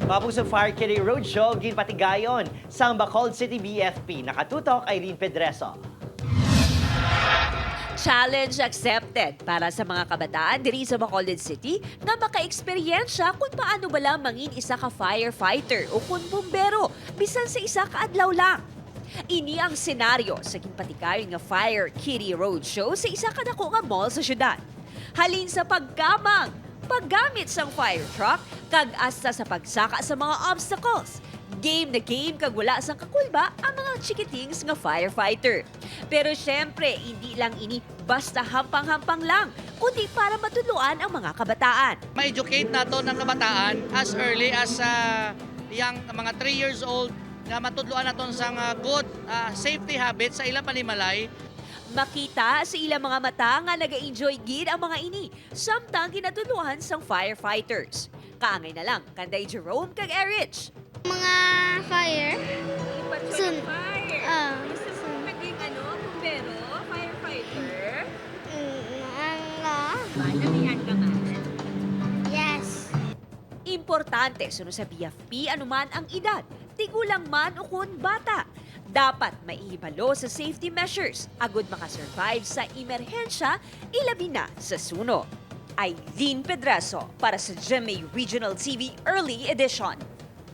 Mapusong Fire Kitty Roadshow, ginpatigayon sa Bacolod City BFP. Nakatutok, Irene Pedreso. Challenge accepted para sa mga kabataan diri sa Bacolod City na maka-eksperyensya kung paano bala mangin isa ka firefighter o kung bumbero bisan sa isa ka adlaw lang. Ini ang senaryo sa ginpatigayon nga Fire Kitty Roadshow sa isa ka dako nga mall sa syudad. Halin sa pagkamang, paggamit sang fire truck, kag asta sa pagsaka sa mga obstacles. Game na game kag wala sang kakulba ang mga chikitings nga firefighter. Pero syempre, hindi lang ini basta hampang-hampang lang, kundi para matuluan ang mga kabataan. Ma-educate nato ng kabataan as early as young mga 3 years old na matudluan naton sa good safety habits sa ilang panimalay. Makita sa ilang mga mata nga naga-enjoy gid ang mga ini, samtang ginatuluhan sang firefighters. Kaangay na lang, kanday Jerome kag Erich. Mga fire. Soon. Naging bumbero, firefighter. Ano? ka man. Yes. Importante suno sa BFP anuman ang edad, tigulang man o kun bata. Dapat maihibalo sa safety measures agud makasurvive sa emerhensya, ilabi na sa suno. Irene Pedreso para sa GMA Regional TV Early Edition.